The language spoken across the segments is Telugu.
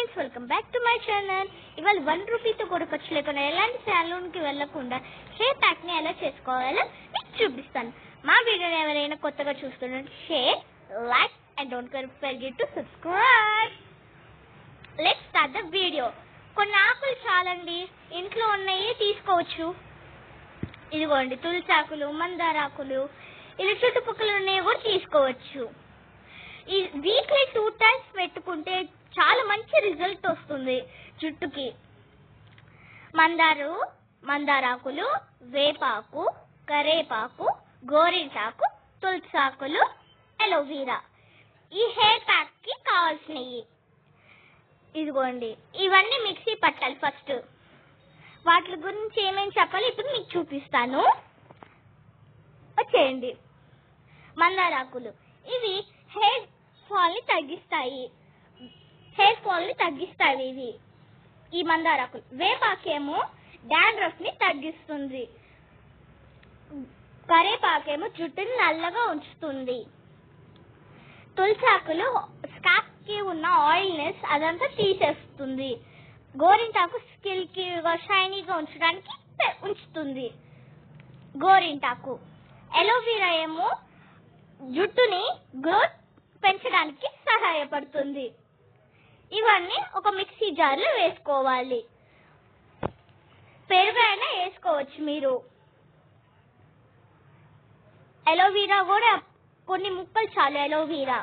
Friends, welcome back to my channel. ఇవాళ 1 రూపీతో కూడా ఖర్చు లేకుండా ఎలాంటి సాలూన్కి వెళ్ళకుండా హెయిర్ ప్యాక్ని ఎలా చేసుకోవాలో మీకు చూపిస్తాను. మా వీడియోని ఎవరైనా కొత్తగా చూస్తున్నట్టు share, like and don't forget to subscribe. Let's start the video. కొన్ని ఆకులు చాలండి, ఇంట్లో ఉన్నవి తీసుకోవచ్చు. ఇదిగోండి తులసాకులు, మందారాకులు, ఇలా చుట్టుపక్కల ఉన్నవి కూడా తీసుకోవచ్చు. ఈ వీక్లీ 2 times పెట్టుకుంటే చాలా మంచి రిజల్ట్ వస్తుంది జుట్టుకి. మందారాకులు, వేపాకు, కరేపాకు, గోరింటాకు, తులసాకులు, అలోవెరా ఈ హెయిర్ ప్యాక్ కి కావాల్సినవి. ఇదిగోండి, ఇవన్నీ మిక్సీ పట్టాలి. ఫస్ట్ వాటి గురించి ఏమేమి చెప్పాలి ఇప్పుడు మీకు చూపిస్తాను. వచ్చేయండి. మందారాకులు ఇవి హెయిర్ ఫాల్ ని తగ్గిస్తాయి ఇవి ఈ మందారాకులు. వేపాకేమో డాండ్రఫ్ ని తగ్గిస్తుంది. కరేపాకేమో జుట్టుని నల్లగా ఉంచుతుంది. తులసాకులు స్కాల్ప్ కి ఉన్న ఆయిల్నెస్ అదంతా తీసేస్తుంది. గోరింటాకు స్కిన్ కి షైనీగా ఉంచడానికి ఉంచుతుంది. గోరింటాకు. అలోవెరా ఏమో జుట్టుని గ్రోత్ పెంచడానికి సహాయపడుతుంది. ఇవన్నీ ఒక మిక్సీ జార్లో వేసుకోవాలి. పెరుగు అయినా వేసుకోవచ్చు మీరు. అలోవెరా కూడా కొన్ని ముక్కలు చాలు. అలోవెరా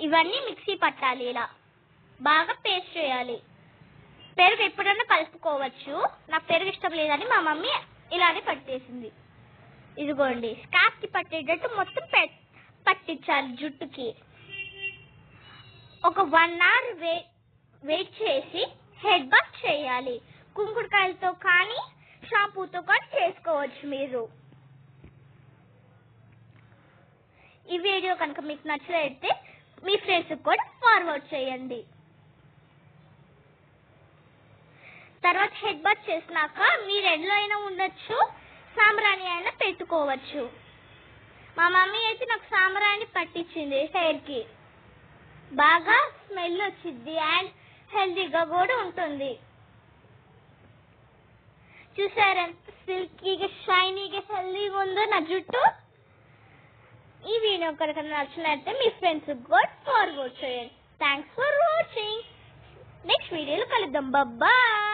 ఇవన్నీ మిక్సీ పట్టాలి. ఇలా బాగా పేస్ట్ చేయాలి. పెరుగు ఎప్పుడైనా కలుపుకోవచ్చు. నాకు పెరుగు ఇష్టం లేదని మా మమ్మీ ఇలానే పట్టేసింది. ఇదిగోండి, స్కాల్ప్ కి పట్టేటట్టు మొత్తం పట్టించాలి జుట్టుకి. ఒక 1 hour వెయిట్ చేసి హెడ్ బాత్ చేయాలి. కుంకుడుకాయలతో కానీ షాంపూతో కానీ చేసుకోవచ్చు మీరు. ఈ వీడియో కనుక మీకు నచ్చినట్లయితే మీ ఫ్రెండ్స్కి కూడా ఫార్వర్డ్ చేయండి. తర్వాత హెడ్ బాత్ చేసినాక మీరు ఎండలో అయినా ఉండొచ్చు, సాంబ్రాణి అయినా పెట్టుకోవచ్చు. మా మమ్మీ అయితే నాకు సాంబ్రాణి పట్టించింది హెయిర్ కి. బాగా స్మెల్ వచ్చింది అండ్ హెల్దీగా కూడా ఉంటుంది. చూసారా సిల్కీగా, షైనీగా, హెల్దీగా ఉందో నా జుట్టు. ఈ వీడియో కనుక నచ్చినట్లయితే మీ ఫ్రెండ్స్ కూడా ఫార్వర్డ్ చేయండి. Thanks for watching. నెక్స్ట్ వీడియోలో కలుద్దాం. బాయ్.